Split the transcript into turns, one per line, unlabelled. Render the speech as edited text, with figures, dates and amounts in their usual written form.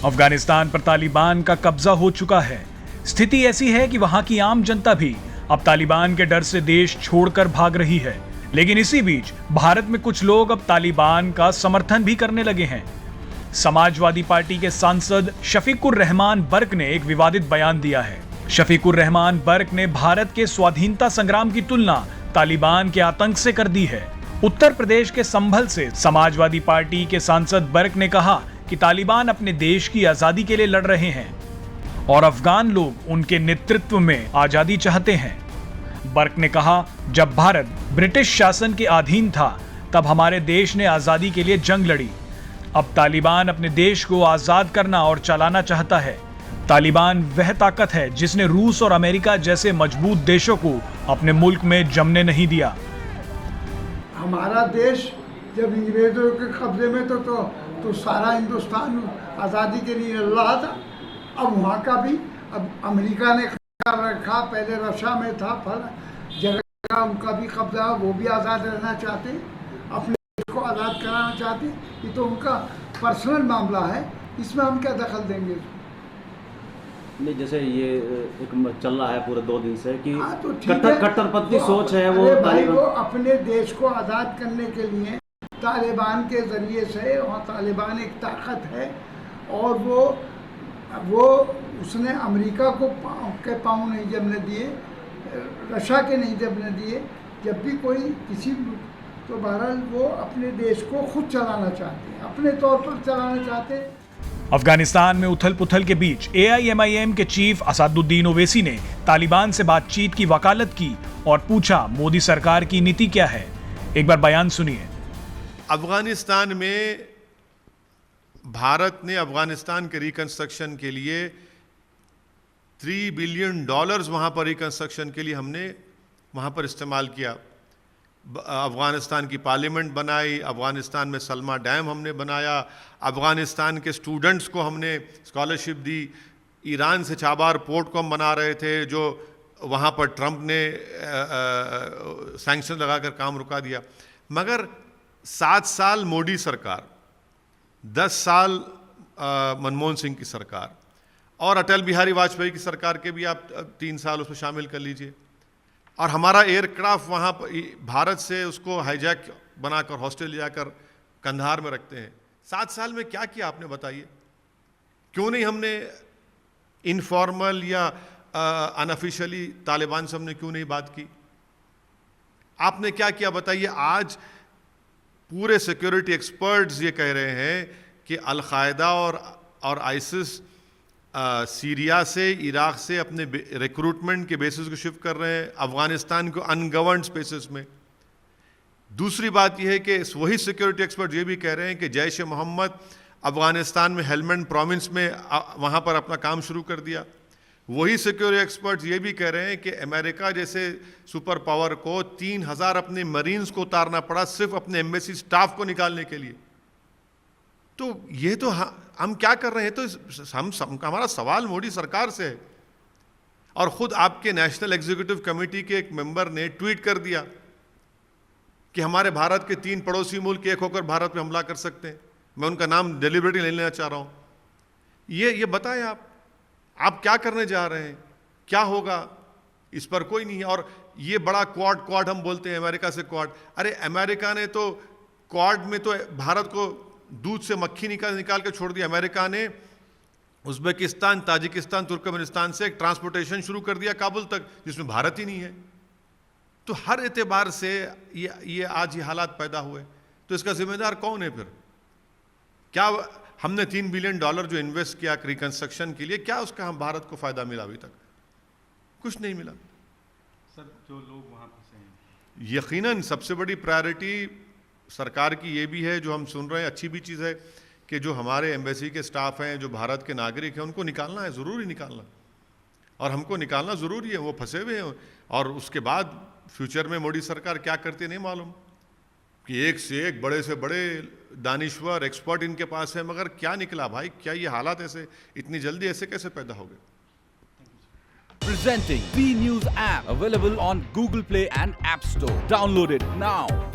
अफगानिस्तान पर तालिबान का कब्जा हो चुका है। स्थिति ऐसी है कि वहां की आम जनता भी अब तालिबान के डर से देश छोड़कर भाग रही है। लेकिन इसी बीच भारत में कुछ लोग अब तालिबान का समर्थन भी करने लगे हैं। समाजवादी पार्टी के सांसद शफीकुर रहमान बर्क ने एक विवादित बयान दिया है। शफीकुर रहमान बर्क ने भारत के स्वाधीनता संग्राम की तुलना तालिबान के आतंक से कर दी है। उत्तर प्रदेश के संभल से समाजवादी पार्टी के सांसद बर्क ने कहा कि तालिबान अपने देश की आजादी के लिए लड़ रहे हैं और अफगान लोग उनके नेतृत्व में आजादी चाहते हैं। बर्क ने कहा, जब भारत ब्रिटिश शासन के अधीन था तब हमारे देश ने आजादी के लिए जंग लड़ी। अब तालिबान अपने देश को आजाद करना और चलाना चाहता है। तालिबान वह ताकत है जिसने रूस और अमेरिका जैसे मजबूत देशों को अपने मुल्क में जमने नहीं दिया।
हमारा देश जब अंग्रेजों के कब्जे में तो सारा हिंदुस्तान आज़ादी के लिए लड़ रहा था। अब वहाँ का भी अब अमेरिका ने कर रखा, पहले रशिया में था, फल जगह उनका भी कब्जा, वो भी आज़ाद रहना चाहते, अपने देश को आज़ाद कराना चाहते। ये तो उनका पर्सनल मामला है, इसमें हम क्या दखल देंगे?
नहीं, जैसे ये एक चल रहा है पूरे 2 दिन से कि
हाँ, तो
कट्टरपंथी सोच है वो
भाई, वो अपने देश को आज़ाद करने के लिए तालिबान के ज़रिए से, और तालिबान एक ताकत है और वो उसने अमेरिका को पाँव नहीं जमने दिए, रशिया के नहीं जमने दिए। जब भी कोई किसी तो बहरहाल वो अपने देश को खुद चलाना चाहते हैं, अपने तौर पर चलाना चाहते हैं।
अफगानिस्तान में उथल पुथल के बीच AIMIM के चीफ असदुद्दीन ओवैसी ने तालिबान से बातचीत की वकालत की और पूछा, मोदी सरकार की नीति क्या है? एक बार बयान सुनिए।
अफगानिस्तान में भारत ने अफगानिस्तान के रिकंस्ट्रक्शन के लिए $3 बिलियन वहाँ पर रिकंस्ट्रक्शन के लिए हमने वहाँ पर इस्तेमाल किया। अफ़गानिस्तान की पार्लियामेंट बनाई, अफ़गानिस्तान में सलमा डैम हमने बनाया, अफ़गानिस्तान के स्टूडेंट्स को हमने स्कॉलरशिप दी, ईरान से चाबार पोर्ट को हम बना रहे थे जो वहाँ पर ट्रंप ने सैंक्शन लगाकर काम रुका दिया। मगर 7 साल मोदी सरकार, 10 साल मनमोहन सिंह की सरकार और अटल बिहारी वाजपेयी की सरकार के भी आप 3 साल उसमें शामिल कर लीजिए, और हमारा एयरक्राफ्ट वहाँ पर भारत से उसको हाईजैक बनाकर हॉस्टल जाकर कंधार में रखते हैं। 7 साल में क्या किया आपने बताइए? क्यों नहीं हमने इनफॉर्मल या अनऑफिशियली तालिबान से हमने क्यों नहीं बात की? आपने क्या किया बताइए? आज पूरे सिक्योरिटी एक्सपर्ट्स ये कह रहे हैं कि अल-कायदा और आइसिस सीरिया से, इराक से अपने रिक्रूटमेंट के बेसिस को शिफ्ट कर रहे हैं अफगानिस्तान को अनगवर्नड स्पेसेस में। दूसरी बात यह है कि वही सिक्योरिटी एक्सपर्ट ये भी कह रहे हैं कि जैश ए मोहम्मद अफगानिस्तान में हेलमंड प्रोविंस में वहाँ पर अपना काम शुरू कर दिया। वही सिक्योरिटी एक्सपर्ट्स ये भी कह रहे हैं कि अमेरिका जैसे सुपर पावर को 3000 अपने मरीन्स को उतारना पड़ा सिर्फ अपने एम्बेसी स्टाफ को निकालने के लिए। तो ये तो हम क्या कर रहे हैं? तो हमारा सवाल मोदी सरकार से है। और ख़ुद आपके नेशनल एग्जीक्यूटिव कमेटी के एक मेंबर ने ट्वीट कर दिया कि हमारे भारत के 3 पड़ोसी मुल्क एक होकर भारत पे हमला कर सकते हैं। मैं उनका नाम डेलिबरेटली नहीं लेना चाह रहा हूँ। ये बताएं आप क्या करने जा रहे हैं? क्या होगा? इस पर कोई नहीं है। और ये बड़ा क्वाड हम बोलते हैं अमेरिका से क्वाड। अरे अमेरिका ने तो क्वाड में तो भारत को दूध से मक्खी निकाल के छोड़ दिया। अमेरिका ने उज़्बेकिस्तान, ताजिकिस्तान, तुर्कमेनिस्तान से एक ट्रांसपोर्टेशन शुरू कर दिया काबुल तक, जिसमें भारत ही नहीं है। तो हर एतबार से ये आज ये हालात पैदा हुए। तो इसका जिम्मेदार कौन है फिर? क्या हमने $3 बिलियन जो इन्वेस्ट किया रिकंस्ट्रक्शन के लिए, क्या उसका हम भारत को फ़ायदा मिला? अभी तक कुछ नहीं मिला।
सर, जो लोग वहाँ फंसे हैं,
यकीनन सबसे बड़ी प्रायोरिटी सरकार की ये भी है, जो हम सुन रहे हैं, अच्छी भी चीज़ है कि जो हमारे एम्बेसी के स्टाफ हैं, जो भारत के नागरिक हैं, उनको निकालना है, ज़रूरी निकालना, और हमको निकालना ज़रूरी है। वो फंसे हुए हैं। और उसके बाद फ्यूचर में मोदी सरकार क्या करती है नहीं मालूम, कि एक से एक बड़े से बड़े दानिश्वर एक्सपर्ट इनके पास है, मगर क्या निकला भाई? क्या ये हालात ऐसे इतनी जल्दी ऐसे कैसे पैदा हो गए?
Presenting B News app, available on Google Play and App Store. Download it now.